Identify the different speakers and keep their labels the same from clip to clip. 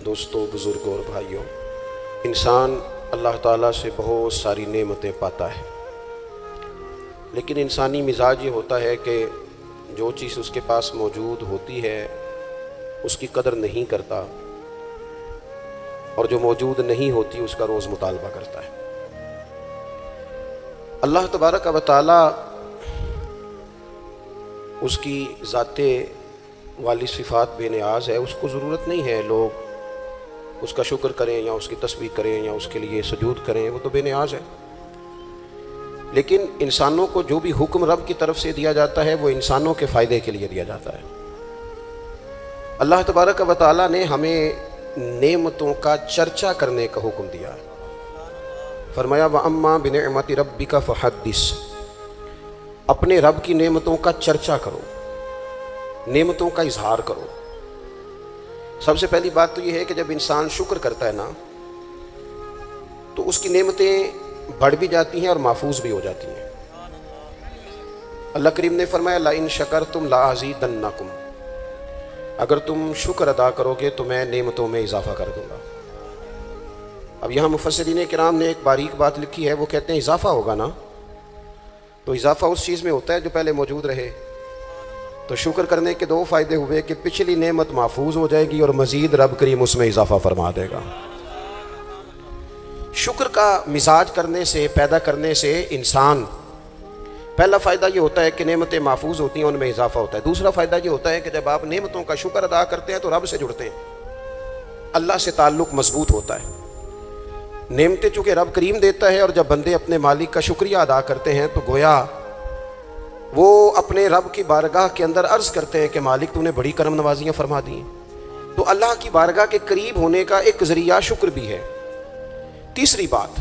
Speaker 1: دوستوں، بزرگوں اور بھائیوں، انسان اللہ تعالیٰ سے بہت ساری نعمتیں پاتا ہے، لیکن انسانی مزاج یہ ہوتا ہے کہ جو چیز اس کے پاس موجود ہوتی ہے اس کی قدر نہیں کرتا، اور جو موجود نہیں ہوتی اس کا روز مطالبہ کرتا ہے۔ اللہ تبارک و تعالیٰ اس کی ذات والی صفات بے نیاز ہے، اس کو ضرورت نہیں ہے لوگ اس کا شکر کریں یا اس کی تسبیح کریں یا اس کے لیے سجود کریں، وہ تو بے نیاز ہے۔ لیکن انسانوں کو جو بھی حکم رب کی طرف سے دیا جاتا ہے وہ انسانوں کے فائدے کے لیے دیا جاتا ہے۔ اللہ تبارک و تعالیٰ نے ہمیں نعمتوں کا چرچا کرنے کا حکم دیا ہے۔ فرمایا وَأَمَّا بِنِعْمَةِ رَبِّكَ فَحَدِّثْ، اپنے رب کی نعمتوں کا چرچا کرو، نعمتوں کا اظہار کرو۔ سب سے پہلی بات تو یہ ہے کہ جب انسان شکر کرتا ہے نا تو اس کی نعمتیں بڑھ بھی جاتی ہیں اور محفوظ بھی ہو جاتی ہیں۔ اللہ کریم نے فرمایا لَإِن شَكَرْتُمْ لَأَزِيدَنَّكُمْ، اگر تم شکر ادا کرو گے تو میں نعمتوں میں اضافہ کر دوں گا۔ اب یہاں مفسرین کرام نے ایک باریک بات لکھی ہے، وہ کہتے ہیں اضافہ ہوگا نا تو اضافہ اس چیز میں ہوتا ہے جو پہلے موجود رہے۔ تو شکر کرنے کے دو فائدے ہوئے کہ پچھلی نعمت محفوظ ہو جائے گی اور مزید رب کریم اس میں اضافہ فرما دے گا۔ شکر کا مزاج کرنے سے، پیدا کرنے سے انسان، پہلا فائدہ یہ ہوتا ہے کہ نعمتیں محفوظ ہوتی ہیں، ان میں اضافہ ہوتا ہے۔ دوسرا فائدہ یہ ہوتا ہے کہ جب آپ نعمتوں کا شکر ادا کرتے ہیں تو رب سے جڑتے ہیں، اللہ سے تعلق مضبوط ہوتا ہے۔ نعمتیں چونکہ رب کریم دیتا ہے، اور جب بندے اپنے مالک کا شکریہ ادا کرتے ہیں تو گویا وہ اپنے رب کی بارگاہ کے اندر عرض کرتے ہیں کہ مالک تو نے بڑی کرم نوازیاں فرما دی ہیں۔ تو اللہ کی بارگاہ کے قریب ہونے کا ایک ذریعہ شکر بھی ہے۔ تیسری بات،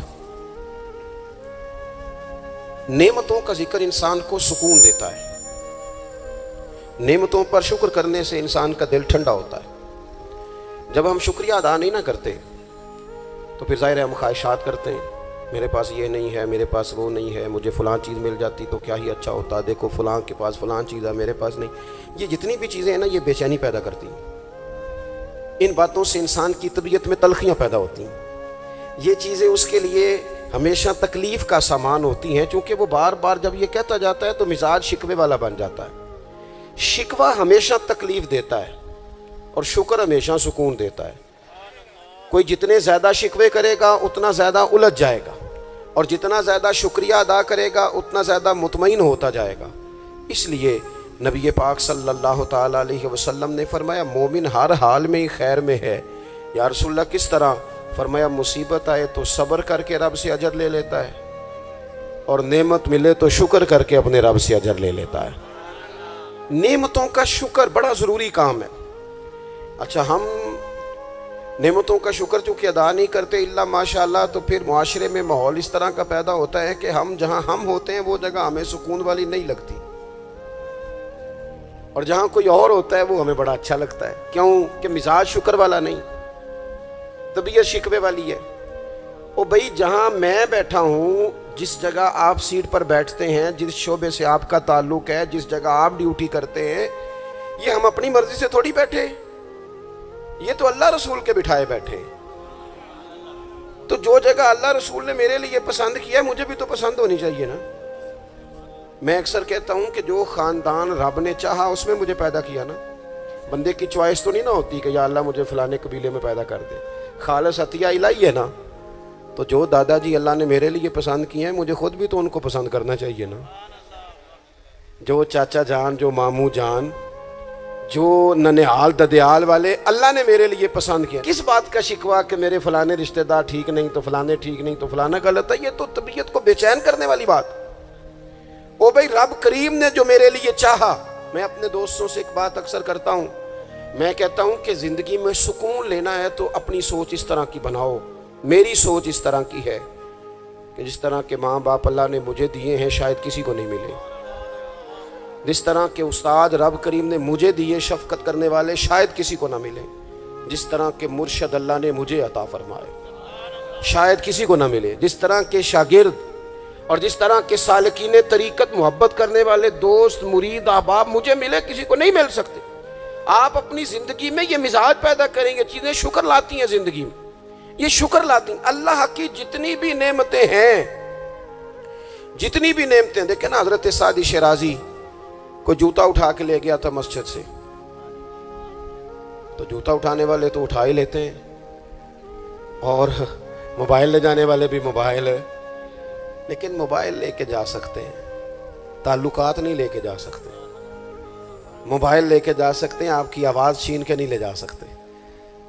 Speaker 1: نعمتوں کا ذکر انسان کو سکون دیتا ہے۔ نعمتوں پر شکر کرنے سے انسان کا دل ٹھنڈا ہوتا ہے۔ جب ہم شکریہ ادا نہیں نہ کرتے تو پھر ظاہر ہے ہم خواہشات کرتے ہیں، میرے پاس یہ نہیں ہے، میرے پاس وہ نہیں ہے، مجھے فلاں چیز مل جاتی تو کیا ہی اچھا ہوتا، دیکھو فلاں کے پاس فلاں چیز ہے میرے پاس نہیں۔ یہ جتنی بھی چیزیں ہیں نا، یہ بے چینی پیدا کرتی ہیں۔ ان باتوں سے انسان کی طبیعت میں تلخیاں پیدا ہوتی ہیں۔ یہ چیزیں اس کے لیے ہمیشہ تکلیف کا سامان ہوتی ہیں، چونکہ وہ بار بار جب یہ کہتا جاتا ہے تو مزاج شکوے والا بن جاتا ہے۔ شکوہ ہمیشہ تکلیف دیتا ہے اور شکر ہمیشہ سکون دیتا ہے۔ کوئی جتنے زیادہ شکوے کرے گا اتنا زیادہ الجھ جائے گا، اور جتنا زیادہ شکریہ ادا کرے گا اتنا زیادہ مطمئن ہوتا جائے گا۔ اس لیے نبی پاک صلی اللہ تعالیٰ علیہ وسلم نے فرمایا مومن ہر حال میں ہی خیر میں ہے۔ یا رسول اللہ کس طرح؟ فرمایا مصیبت آئے تو صبر کر کے رب سے اجر لے لیتا ہے، اور نعمت ملے تو شکر کر کے اپنے رب سے اجر لے لیتا ہے۔ نعمتوں کا شکر بڑا ضروری کام ہے۔ اچھا، ہم نعمتوں کا شکر چونکہ ادا نہیں کرتے الا ماشاءاللہ، تو پھر معاشرے میں ماحول اس طرح کا پیدا ہوتا ہے کہ ہم جہاں ہم ہوتے ہیں وہ جگہ ہمیں سکون والی نہیں لگتی، اور جہاں کوئی اور ہوتا ہے وہ ہمیں بڑا اچھا لگتا ہے۔ کیوں؟ کہ مزاج شکر والا نہیں، طبیعت شکوے والی ہے۔ او بھائی، جہاں میں بیٹھا ہوں، جس جگہ آپ سیٹ پر بیٹھتے ہیں، جس شعبے سے آپ کا تعلق ہے، جس جگہ آپ ڈیوٹی کرتے ہیں، یہ ہم اپنی مرضی سے تھوڑی بیٹھے، یہ تو اللہ رسول کے بٹھائے بیٹھے۔ تو جو جگہ اللہ رسول نے میرے لیے پسند کیا ہے مجھے بھی تو پسند ہونی چاہیے نا۔ میں اکثر کہتا ہوں کہ جو خاندان رب نے چاہا اس میں مجھے پیدا کیا نا۔ بندے کی چوائس تو نہیں نہ ہوتی کہ یا اللہ مجھے فلانے قبیلے میں پیدا کر دے، خالص عطیہ الہی ہے نا۔ تو جو دادا جی اللہ نے میرے لیے پسند کیے ہیں مجھے خود بھی تو ان کو پسند کرنا چاہیے نا۔ جو چاچا جان، جو ماموں جان، جو ننہال ددیال والے اللہ نے میرے لیے پسند کیا، کس بات کا شکوہ کہ میرے فلانے رشتہ دار ٹھیک نہیں تو فلانے ٹھیک نہیں تو فلانا غلط ہے؟ یہ تو طبیعت کو بے چین کرنے والی بات۔ او بھائی، رب کریم نے جو میرے لیے چاہا، میں اپنے دوستوں سے ایک بات اکثر کرتا ہوں، میں کہتا ہوں کہ زندگی میں سکون لینا ہے تو اپنی سوچ اس طرح کی بناؤ۔ میری سوچ اس طرح کی ہے کہ جس طرح کے ماں باپ اللہ نے مجھے دیے ہیں شاید کسی کو نہیں ملے، جس طرح کے استاد رب کریم نے مجھے دیے شفقت کرنے والے شاید کسی کو نہ ملے، جس طرح کے مرشد اللہ نے مجھے عطا فرمائے شاید کسی کو نہ ملے، جس طرح کے شاگرد اور جس طرح کے سالکین طریقت محبت کرنے والے دوست، مرید، احباب مجھے ملے کسی کو نہیں مل سکتے۔ آپ اپنی زندگی میں یہ مزاج پیدا کریں گے، چیزیں شکر لاتی ہیں زندگی میں، یہ شکر لاتی ہیں۔ اللہ کی جتنی بھی نعمتیں ہیں، جتنی بھی نعمتیں، دیکھیں نا حضرت سعدی شیرازی کوئی جوتا اٹھا کے لے گیا تھا مسجد سے، تو جوتا اٹھانے والے تو اٹھا ہی لیتے ہیں، اور موبائل لے جانے والے بھی موبائل ہے، لیکن موبائل لے کے جا سکتے ہیں، تعلقات نہیں لے کے جا سکتے۔ موبائل لے کے جا سکتے ہیں، آپ کی آواز چھین کے نہیں لے جا سکتے۔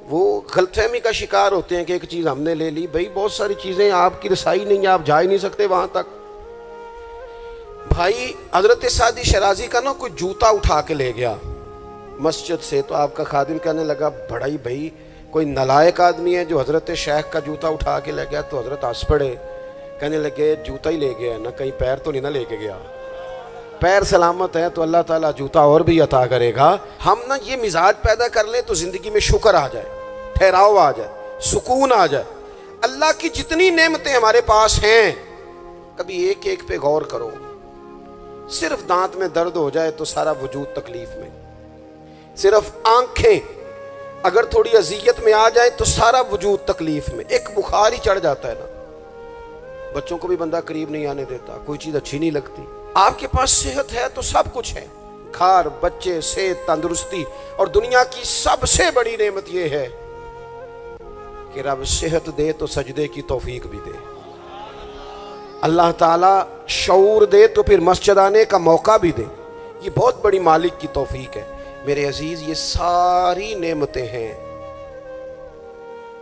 Speaker 1: وہ غلط فہمی کا شکار ہوتے ہیں کہ ایک چیز ہم نے لے لی، بھائی بہت ساری چیزیں آپ کی رسائی نہیں ہے، آپ جا ہی نہیں سکتے وہاں تک۔ بھائی حضرت سعدی شیرازی کا نا کوئی جوتا اٹھا کے لے گیا مسجد سے، تو آپ کا خادم کہنے لگا بڑا ہی بھائی کوئی نالائق آدمی ہے جو حضرت شیخ کا جوتا اٹھا کے لے گیا، تو حضرت ہنس پڑے، کہنے لگے جوتا ہی لے گیا نا، کہیں پیر تو نہیں نہ لے کے گیا؟ پیر سلامت ہے تو اللہ تعالیٰ جوتا اور بھی عطا کرے گا۔ ہم نا یہ مزاج پیدا کر لیں تو زندگی میں شکر آ جائے، ٹھہراؤ آ جائے، سکون آ جائے۔ اللہ کی جتنی نعمتیں ہمارے پاس ہیں، کبھی ایک ایک پہ غور کرو۔ صرف دانت میں درد ہو جائے تو سارا وجود تکلیف میں، صرف آنکھیں اگر تھوڑی اذیت میں آ جائے تو سارا وجود تکلیف میں۔ ایک بخار ہی چڑھ جاتا ہے نا، بچوں کو بھی بندہ قریب نہیں آنے دیتا، کوئی چیز اچھی نہیں لگتی۔ آپ کے پاس صحت ہے تو سب کچھ ہے، گھر، بچے، صحت، تندرستی، اور دنیا کی سب سے بڑی نعمت یہ ہے کہ رب صحت دے تو سجدے کی توفیق بھی دے، اللہ تعالیٰ شعور دے تو پھر مسجد آنے کا موقع بھی دے، یہ بہت بڑی مالک کی توفیق ہے۔ میرے عزیز یہ ساری نعمتیں ہیں،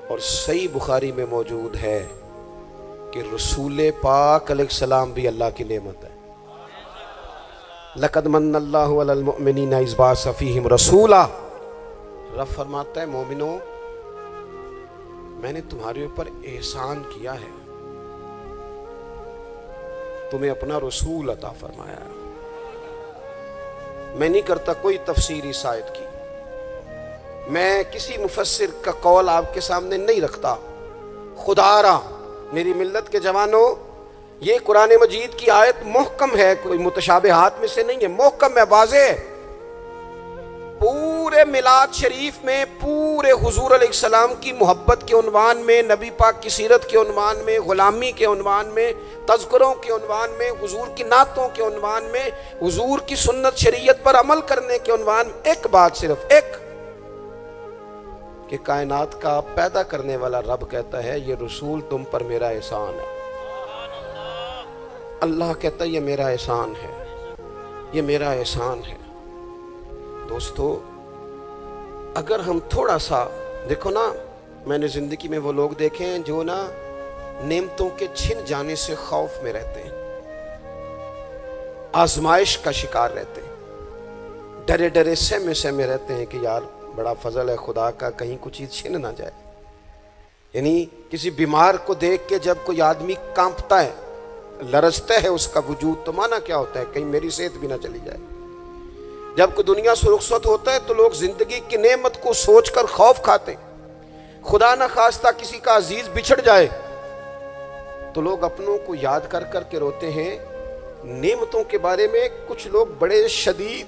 Speaker 1: اور صحیح بخاری میں موجود ہے کہ رسول پاک علیہ السلام بھی اللہ کی نعمت ہے۔ لقد من اللہ علی المؤمنین اذ بعث فیہم رسولا، رب فرماتا ہے مومنوں میں نے تمہارے اوپر احسان کیا ہے، تمہیں اپنا رسول عطا فرمایا ہے۔ میں نہیں کرتا کوئی تفسیری سائد کی، میں کسی مفسر کا قول آپ کے سامنے نہیں رکھتا، خدا را میری ملت کے جوانوں، یہ قرآن مجید کی آیت محکم ہے، کوئی متشابہات میں سے نہیں ہے، محکم ہے، واضح ہے۔ پورے میلاد شریف میں پورے حضور علیہ السلام کی محبت کے عنوان میں، نبی پاک کی سیرت کے عنوان میں، غلامی کے عنوان میں، تذکروں کے عنوان میں، حضور کی نعتوں کے عنوان میں، حضور کی سنت شریعت پر عمل کرنے کے عنوان میں ایک بات، صرف ایک، کہ کائنات کا پیدا کرنے والا رب کہتا ہے یہ رسول تم پر میرا احسان ہے۔ اللہ کہتا ہے یہ میرا احسان ہے، یہ میرا احسان ہے۔ دوستو اگر ہم تھوڑا سا دیکھو نا، میں نے زندگی میں وہ لوگ دیکھے ہیں جو نا نعمتوں کے چھن جانے سے خوف میں رہتے ہیں، آزمائش کا شکار رہتے ہیں، ڈرے ڈرے سہمے سہمے رہتے ہیں کہ یار بڑا فضل ہے خدا کا، کہیں کچھ چیز چھن نہ جائے۔ یعنی کسی بیمار کو دیکھ کے جب کوئی آدمی کانپتا ہے، لرزتا ہے اس کا وجود، تو مانا کیا ہوتا ہے کہیں میری صحت بھی نہ چلی جائے۔ جب کوئی دنیا سے رخصت ہوتا ہے تو لوگ زندگی کی نعمت کو سوچ کر خوف کھاتے ہیں، خدا نہ خواستہ کسی کا عزیز بچھڑ جائے تو لوگ اپنوں کو یاد کر کر کے روتے ہیں۔ نعمتوں کے بارے میں کچھ لوگ بڑے شدید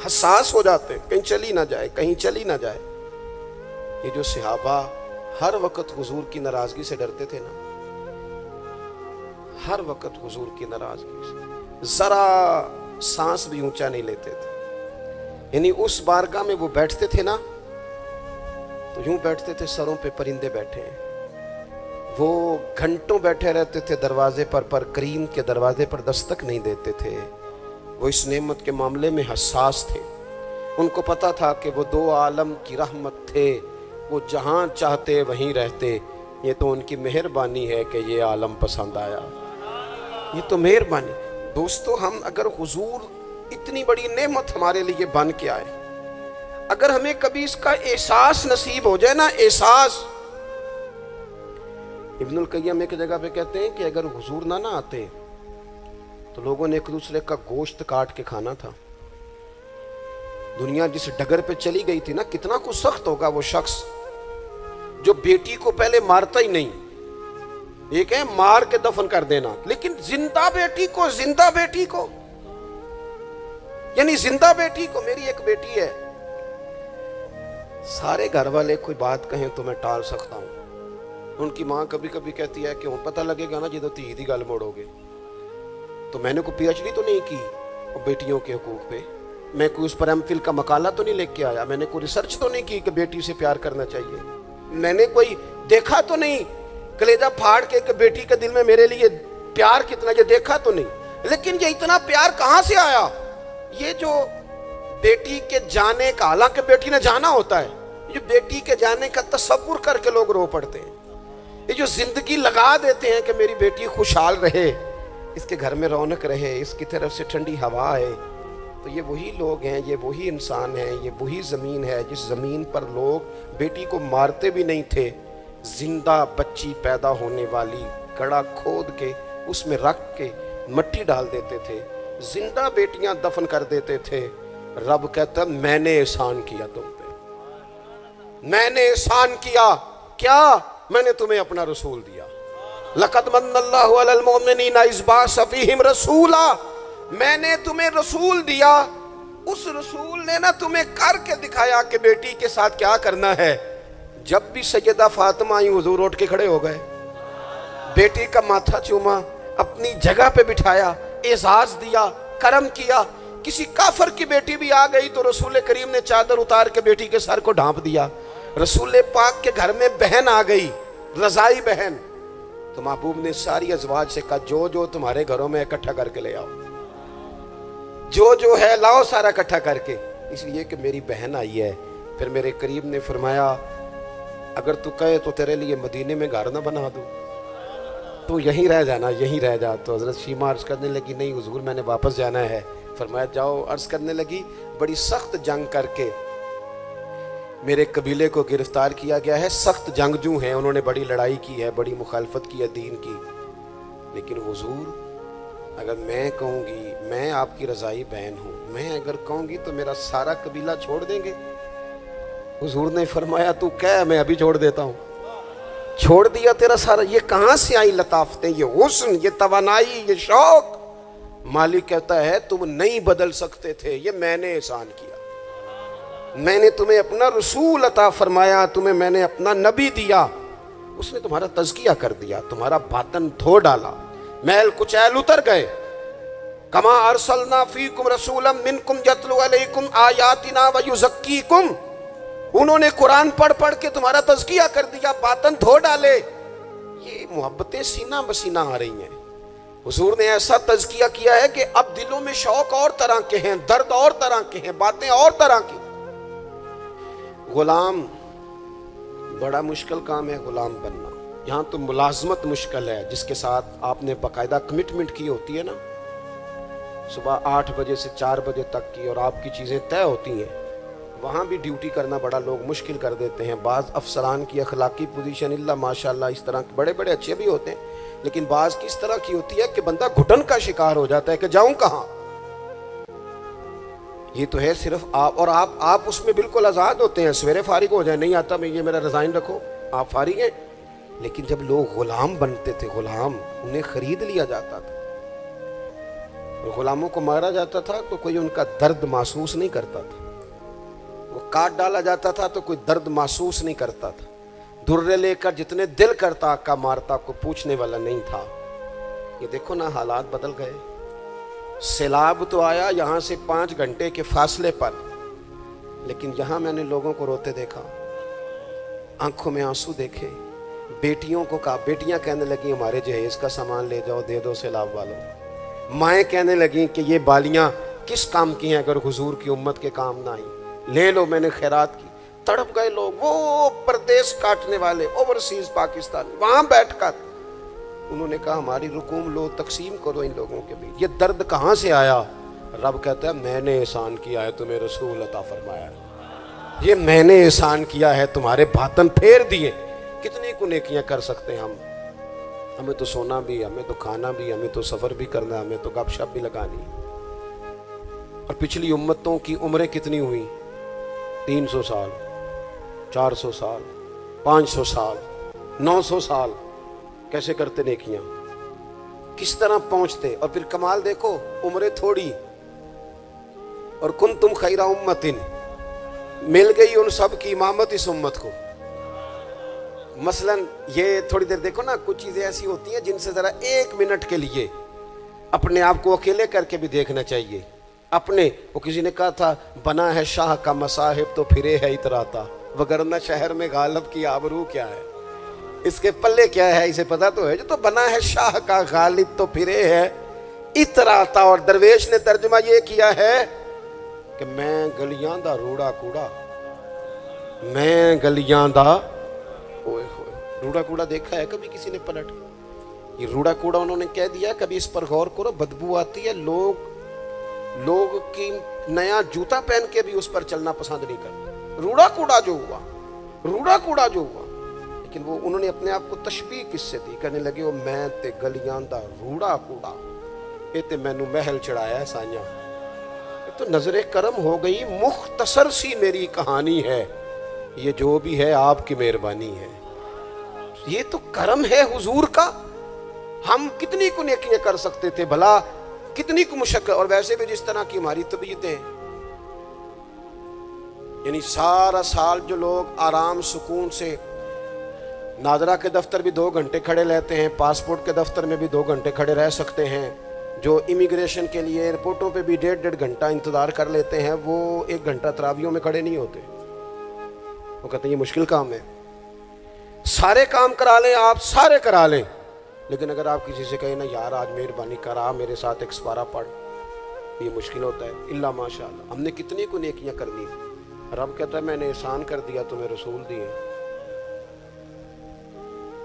Speaker 1: حساس ہو جاتے ہیں، کہیں چلی نہ جائے، کہیں چلی نہ جائے۔ یہ جو صحابہ ہر وقت حضور کی ناراضگی سے ڈرتے تھے نا، ہر وقت حضور کی ناراضگی سے ذرا سانس بھی اونچا نہیں لیتے تھے۔ یعنی اس بارگاہ میں وہ بیٹھتے تھے نا تو یوں بیٹھتے تھے سروں پہ پرندے بیٹھے ہیں، وہ گھنٹوں بیٹھے رہتے تھے دروازے پر کریم کے دروازے پر دستک نہیں دیتے تھے۔ وہ اس نعمت کے معاملے میں حساس تھے، ان کو پتا تھا کہ وہ دو عالم کی رحمت تھے، وہ جہاں چاہتے وہیں رہتے۔ یہ تو ان کی مہربانی ہے کہ یہ عالم پسند آیا، یہ تو مہربانی۔ دوستو ہم اگر حضور اتنی بڑی نعمت ہمارے لیے بن کے آئے، اگر ہمیں کبھی اس کا احساس نصیب ہو جائے نا، احساس، ابن القیم ایک جگہ پہ کہتے ہیں کہ اگر حضور نہ آتے تو لوگوں نے ایک دوسرے کا گوشت کاٹ کے کھانا تھا۔ دنیا جس ڈگر پہ چلی گئی تھی نا، کتنا کچھ سخت ہوگا وہ شخص جو بیٹی کو پہلے مارتا ہی نہیں، ایک ہے مار کے دفن کر دینا، لیکن زندہ بیٹی کو یعنی زندہ بیٹی کو، میری ایک بیٹی ہے سارے گھر والے کوئی بات کہیں تو میں ٹال سکتا ہوں. ان کی ماں کبھی کبھی کہتی ہے کہ پتہ لگے گا نا جدو تھی دی گل موڑو گے. تو میں نے کوئی پی ایچ ڈی تو نہیں کی بیٹیوں کے حقوق پہ, میں کوئی اس پر ایم فل کا مقالہ تو نہیں لے کے آیا, میں نے کوئی ریسرچ تو نہیں کی کہ بیٹی سے پیار کرنا چاہیے, میں نے کوئی دیکھا تو نہیں کلیجہ پھاڑ کے کہ بیٹی کے دل میں میرے لیے پیار کتنا, یہ دیکھا تو نہیں. لیکن یہ اتنا پیار کہاں سے آیا؟ یہ جو بیٹی کے جانے کا, حالانکہ بیٹی نے جانا ہوتا ہے, جو بیٹی کے جانے کا تصور کر کے لوگ رو پڑتے ہیں, یہ جو زندگی لگا دیتے ہیں کہ میری بیٹی خوشحال رہے, اس کے گھر میں رونق رہے, اس کی طرف سے ٹھنڈی ہوا ہے, تو یہ وہی لوگ ہیں, یہ وہی انسان ہیں, یہ وہی زمین ہے جس زمین پر لوگ بیٹی کو مارتے بھی نہیں تھے, زندہ بچی پیدا ہونے والی گڑھا کھود کے اس میں رکھ کے مٹی ڈال دیتے تھے, زندہ بیٹیاں دفن کر دیتے تھے. رب کہتا میں نے احسان کیا تم پہ, میں نے احسان کیا. کیا؟ میں نے تمہیں اپنا رسول دیا. لقد من اللہ علی المؤمنین اذ بعث فیہم رسولا, میں نے تمہیں رسول دیا. اس رسول نے نا تمہیں کر کے دکھایا کہ بیٹی کے ساتھ کیا کرنا ہے. جب بھی سیدہ فاطمہ آئی حضور اٹھ کے کھڑے ہو گئے, بیٹی کا ماتھا چوما, اپنی جگہ پہ بٹھایا, اعزاز دیا, کرم کیا. کسی کافر کی بیٹی بھی آ گئی تو رسول کریم نے چادر اتار کے بیٹی کے سر کو ڈھانپ دیا. رسول پاک کے گھر میں بہن آ گئی, رضائی بہن, تو محبوب نے ساری ازواج سے کہا جو جو تمہارے گھروں میں اکٹھا کر کے لے آؤ, جو جو ہے لاؤ سارا اکٹھا کر کے, اس لیے کہ میری بہن آئی ہے. پھر میرے قریب نے فرمایا اگر تو کہے تو تیرے لیے مدینے میں گھر نہ بنا دوں, تو یہیں رہ جانا, یہیں رہ جا. تو حضرت شیمہ عرض کرنے لگی نہیں حضور میں نے واپس جانا ہے. فرمایا جاؤ. عرض کرنے لگی بڑی سخت جنگ کر کے میرے قبیلے کو گرفتار کیا گیا ہے, سخت جنگجو ہیں, انہوں نے بڑی لڑائی کی ہے, بڑی مخالفت کی ہے دین کی, لیکن حضور اگر میں کہوں گی میں آپ کی رضائی بہن ہوں, میں اگر کہوں گی تو میرا سارا قبیلہ چھوڑ دیں گے. حضور نے فرمایا تو کہہ میں ابھی چھوڑ دیتا ہوں. چھوڑ دیا تیرا سارا. یہ کہاں سے آئی لطافتیں, یہ حسن, یہ توانائی, یہ شوق؟ مالک کہتا ہے تم نہیں بدل سکتے تھے, یہ میں نے احسان کیا. میں نے تمہیں اپنا رسول عطا فرمایا, تمہیں میں نے اپنا نبی دیا, اس نے تمہارا تزکیہ کر دیا, تمہارا باطن دھو ڈالا, میل کچیل اتر گئے. کما ارسلنا فیکم رسولا منکم یتلو علیکم آیاتنا ویزکیکم, انہوں نے قرآن پڑھ پڑھ کے تمہارا تزکیہ کر دیا, باطن دھو ڈالے. یہ محبتیں سینہ بسینہ آ رہی ہیں. حضور نے ایسا تزکیہ کیا ہے کہ اب دلوں میں شوق اور طرح کے ہیں, درد اور طرح کے ہیں, باتیں اور طرح کی. غلام بڑا مشکل کام ہے غلام بننا. یہاں تو ملازمت مشکل ہے, جس کے ساتھ آپ نے باقاعدہ کمٹمنٹ کی ہوتی ہے نا, صبح 8 بجے سے 4 بجے تک کی, اور آپ کی چیزیں طے ہوتی ہیں. وہاں بھی ڈیوٹی کرنا بڑا لوگ مشکل کر دیتے ہیں. بعض افسران کی اخلاقی پوزیشن اللہ ماشاءاللہ اس طرح کے بڑے بڑے اچھے بھی ہوتے ہیں, لیکن بعض کی اس طرح کی ہوتی ہے کہ بندہ گھٹن کا شکار ہو جاتا ہے کہ جاؤں کہاں. یہ تو ہے صرف آپ, اور آپ اس میں بالکل آزاد ہوتے ہیں. سویرے فارغ ہو جائیں, نہیں آتا میں یہ میرا ریزائن رکھو, آپ فارغ ہیں. لیکن جب لوگ غلام بنتے تھے, غلام انہیں خرید لیا جاتا تھا, اور غلاموں کو مارا جاتا تھا تو کوئی ان کا درد محسوس نہیں کرتا تھا, وہ کاٹ ڈالا جاتا تھا تو کوئی درد محسوس نہیں کرتا تھا. درے لے کر جتنے دل کرتا کا مارتا, کو پوچھنے والا نہیں تھا. یہ دیکھو نا حالات بدل گئے. سیلاب تو آیا یہاں سے 5 گھنٹے کے فاصلے پر, لیکن یہاں میں نے لوگوں کو روتے دیکھا, آنکھوں میں آنسو دیکھے. بیٹیوں کو کہا, بیٹیاں کہنے لگیں ہمارے جہیز کا سامان لے جاؤ, دے دو سیلاب والوں. مائیں کہنے لگیں کہ یہ بالیاں کس کام کی ہیں اگر حضور کی امت کے کام نہ آئیں, لے لو, میں نے خیرات کی. تڑپ گئے لوگ, وہ پردیس کاٹنے والے, اوورسیز پاکستانی, وہاں بیٹھ کر انہوں نے کہا ہماری رقوم لو, تقسیم کرو ان لوگوں کے بیچ. یہ درد کہاں سے آیا؟ رب کہتا ہے میں نے احسان کیا ہے, تمہیں رسول عطا فرمایا ہے, یہ میں نے احسان کیا ہے, تمہارے باطن پھیر دیے. کتنی کو نیکیاں کر سکتے ہیں ہم, ہمیں تو سونا بھی, ہمیں تو کھانا بھی, ہمیں تو سفر بھی کرنا, ہمیں تو گپ شپ بھی لگانی. اور پچھلی امتوں کی عمریں کتنی ہوئی, 300 سال, 400 سال, 500 سال, 900 سال. کیسے کرتے نیکیاں, کس طرح پہنچتے. اور پھر کمال دیکھو, عمریں تھوڑی, اور کنتم خیر امتن, مل گئی ان سب کی امامت اس امت کو. مثلاً یہ تھوڑی دیر دیکھو نا, کچھ چیزیں ایسی ہوتی ہیں جن سے ذرا 1 منٹ کے لیے اپنے آپ کو اکیلے کر کے بھی دیکھنا چاہیے. اپنے وہ کسی نے کہا تھا بنا ہے شاہ کا مصاحب تو پھرے ہے اتراتا, وگرنہ شہر میں غالب کی آبرو کیا ہے, اس کے پلے کیا ہے اسے پتا تو ہے. جو تو بنا ہے شاہ کا غالب تو پھرے ہے اتراتا. اور درویش نے ترجمہ یہ کیا ہے کہ میں گلیاں دا روڑا کوڑا, میں گلیاں دا روڑا کوڑا دیکھا ہے کبھی کسی نے پلٹ؟ یہ روڑا کوڑا انہوں نے کہہ دیا, کبھی اس پر غور کرو, بدبو آتی ہے. لوگ کی نیا جوتا پہن کے بھی اس پر چلنا پسند نہیں کرتے. روڑا کوڑا جو ہوا, روڑا کوڑا جو ہوا, لیکن وہ انہوں نے اپنے آپ کو تشبیہ کس سے دی, کہنے لگے وہ میں تے گلیاں دا روڑا کوڑا, اے تے مینوں محل چڑھایا ہے سائیاں. تو نظر کرم ہو گئی, مختصر سی میری کہانی ہے, یہ جو بھی ہے آپ کی مہربانی ہے. یہ تو کرم ہے حضور کا. ہم کتنی کو نیکیاں کر سکتے تھے بھلا, کتنی کو مشقت. اور ویسے بھی جس طرح کی ہماری طبیعتیں, یعنی سارا سال جو لوگ آرام سکون سے ناظرہ کے دفتر بھی 2 گھنٹے کھڑے رہتے ہیں, پاسپورٹ کے دفتر میں بھی 2 گھنٹے کھڑے رہ سکتے ہیں, جو امیگریشن کے لیے ایئرپورٹوں پہ بھی 1.5 گھنٹہ انتظار کر لیتے ہیں, وہ 1 گھنٹہ تراویحوں میں کھڑے نہیں ہوتے. وہ کہتے ہیں یہ مشکل کام ہے. سارے کام کرا لیں آپ, سارے کرا لیں, لیکن اگر آپ کسی سے کہیں نا یار آج مہربانی کرا میرے ساتھ ایک سپارہ پڑھ, یہ مشکل ہوتا ہے. اللہ ماشاء اللہ ہم نے کتنی کو نیکیاں کر دی. رب کہتا ہے میں نے احسان کر دیا, تمہیں رسول دیے,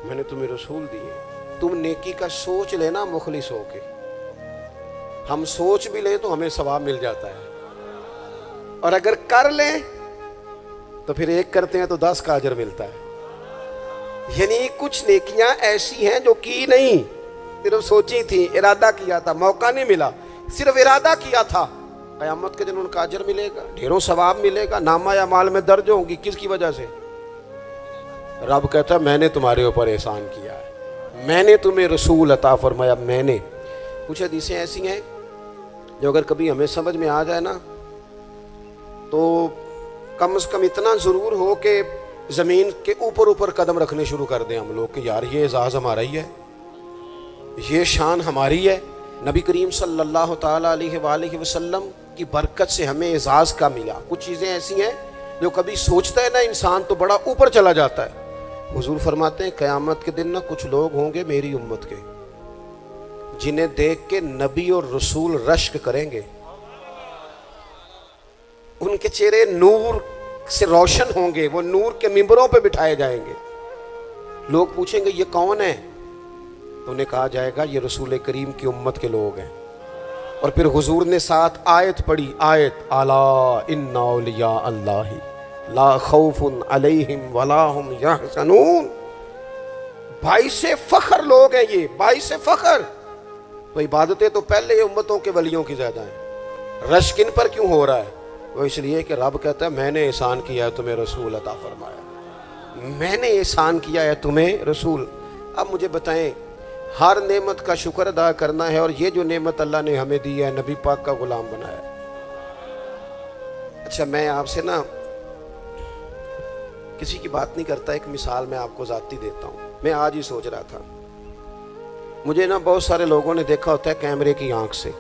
Speaker 1: میں نے تمہیں رسول دیے. تم نیکی کا سوچ لینا مخلص ہو کے. ہم سوچ بھی لیں تو ہمیں ثواب مل جاتا ہے, اور اگر کر لیں تو پھر 1 کرتے ہیں تو 10 کا اجر ملتا ہے. یعنی کچھ نیکیاں ایسی ہیں جو کی نہیں, صرف سوچی تھی, ارادہ کیا تھا, موقع نہیں ملا, صرف ارادہ کیا تھا. قیامت کے دن ان کا اجر ملے گا, ڈھیروں ثواب ملے گا, نامہ اعمال میں درج ہوں گی. کس کی وجہ سے؟ رب کہتا ہے میں نے تمہارے اوپر احسان کیا ہے, میں نے تمہیں رسول عطا فرمایا. میں نے کچھ حدیثیں ایسی ہیں جو اگر کبھی ہمیں سمجھ میں آ جائے نا تو کم از کم اتنا ضرور ہو کہ زمین کے اوپر قدم رکھنے شروع کر دیں ہم لوگ کہ یار یہ اعزاز ہمارا ہی ہے, یہ شان ہماری ہے. نبی کریم صلی اللہ تعالیٰ علیہ وآلہ وسلم کی برکت سے ہمیں اعزاز کا ملا. کچھ چیزیں ایسی ہیں جو کبھی سوچتا ہے نا انسان تو بڑا اوپر چلا جاتا ہے. حضور فرماتے ہیں قیامت کے دن نا کچھ لوگ ہوں گے میری امت کے جنہیں دیکھ کے نبی اور رسول رشک کریں گے, ان کے چہرے نور سے روشن ہوں گے, وہ نور کے ممبروں پہ بٹھائے جائیں گے. لوگ پوچھیں گے یہ کون ہے, تو انہیں کہا جائے گا یہ رسول کریم کی امت کے لوگ ہیں. اور پھر حضور نے ساتھ آیت پڑھی, آیت الا ان اولیاء اللہ لا خوف علیہم ولا هم یحزنون. باعث فخر لوگ ہیں یہ, باعث فخر. تو عبادتیں تو پہلے امتوں کے ولیوں کی زیادہ ہیں. رشک ان پر کیوں ہو رہا ہے؟ وہ اس لیے کہ رب کہتا ہے میں نے احسان کیا ہے تمہیں رسول عطا فرمایا, میں نے احسان کیا ہے تمہیں رسول. اب مجھے بتائیں, ہر نعمت کا شکر ادا کرنا ہے, اور یہ جو نعمت اللہ نے ہمیں دی ہے نبی پاک کا غلام بنایا. اچھا میں آپ سے نا کسی کی بات نہیں کرتا, ایک مثال میں آپ کو ذاتی دیتا ہوں. میں آج ہی سوچ رہا تھا, مجھے نا بہت سارے لوگوں نے دیکھا ہوتا ہے کیمرے کی آنکھ سے.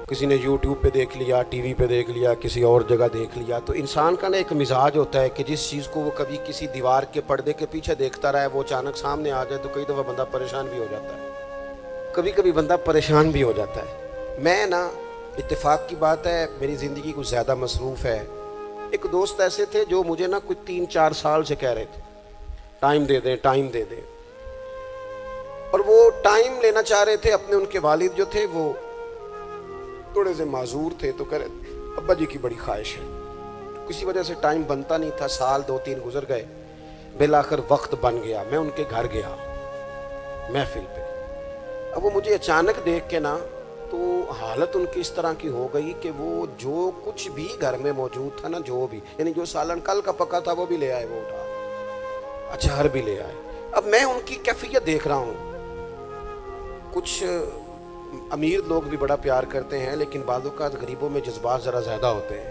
Speaker 1: کسی نے یوٹیوب پہ دیکھ لیا, ٹی وی پہ دیکھ لیا, کسی اور جگہ دیکھ لیا. تو انسان کا نا ایک مزاج ہوتا ہے کہ جس چیز کو وہ کبھی کسی دیوار کے پردے کے پیچھے دیکھتا رہا ہے وہ اچانک سامنے آ جائے تو کئی دفعہ بندہ پریشان بھی ہو جاتا ہے, کبھی بندہ پریشان بھی ہو جاتا ہے. میں نا اتفاق کی بات ہے میری زندگی کچھ زیادہ مصروف ہے. ایک دوست ایسے تھے جو مجھے نا کچھ 3-4 سال سے کہہ رہے تھے ٹائم دے دیں, ٹائم دے دیں. اور وہ ٹائم لینا چاہ رہے تھے. اپنے ان کے والد جو تھے وہ تھوڑے سے معذور تھے, تو کہہ رہے ابا جی کی بڑی خواہش ہے. کسی وجہ سے ٹائم بنتا نہیں تھا, سال 2-3 گزر گئے, بالآخر وقت بن گیا. میں ان کے گھر گیا محفل پہ. اب وہ مجھے اچانک دیکھ کے نا تو حالت ان کی اس طرح کی ہو گئی کہ وہ جو کچھ بھی گھر میں موجود تھا نا, جو بھی یعنی جو سالن کل کا پکا تھا وہ بھی لے آئے, وہ اٹھا, اچار بھی لے آئے. اب میں ان کی کیفیت دیکھ رہا ہوں. کچھ امیر لوگ بھی بڑا پیار کرتے ہیں لیکن بعض اوقات غریبوں میں جذبات ذرا زیادہ ہوتے ہیں.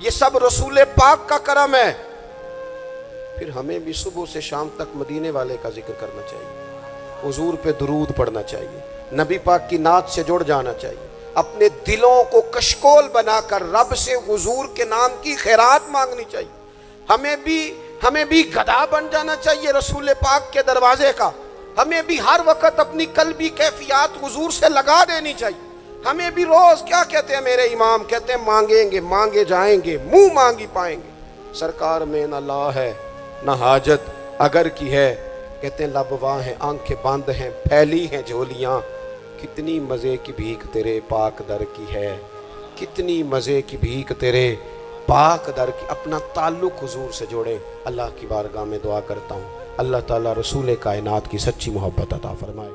Speaker 1: یہ سب رسول پاک کا کرم ہے۔ پھر ہمیں بھی صبح سے شام تک مدینے والے کا ذکر کرنا چاہیے، حضور پہ درود پڑھنا چاہیے، نبی پاک کی نعت سے جڑ جانا چاہیے، اپنے دلوں کو کشکول بنا کر رب سے حضور کے نام کی خیرات مانگنی چاہیے۔ ہمیں بھی گدھا بن جانا چاہیے رسول پاک کے دروازے کا، ہمیں بھی ہر وقت اپنی قلبی کیفیات حضور سے لگا دینی چاہیے۔ ہمیں بھی روز کیا کہتے ہیں میرے امام، کہتے ہیں مانگیں گے مانگے جائیں گے، منہ مانگی پائیں گے۔ سرکار میں نہ لا ہے نہ حاجت اگر کی ہے، کہتے ہیں لب واں ہیں آنکھیں بند ہیں پھیلی ہیں جھولیاں، کتنی مزے کی بھیک تیرے پاک در کی ہے، کتنی مزے کی بھیک تیرے پاک در کی۔ اپنا تعلق حضور سے جوڑیں۔ اللہ کی بارگاہ میں دعا کرتا ہوں اللہ تعالیٰ رسول کائنات کی سچی محبت عطا فرمائے۔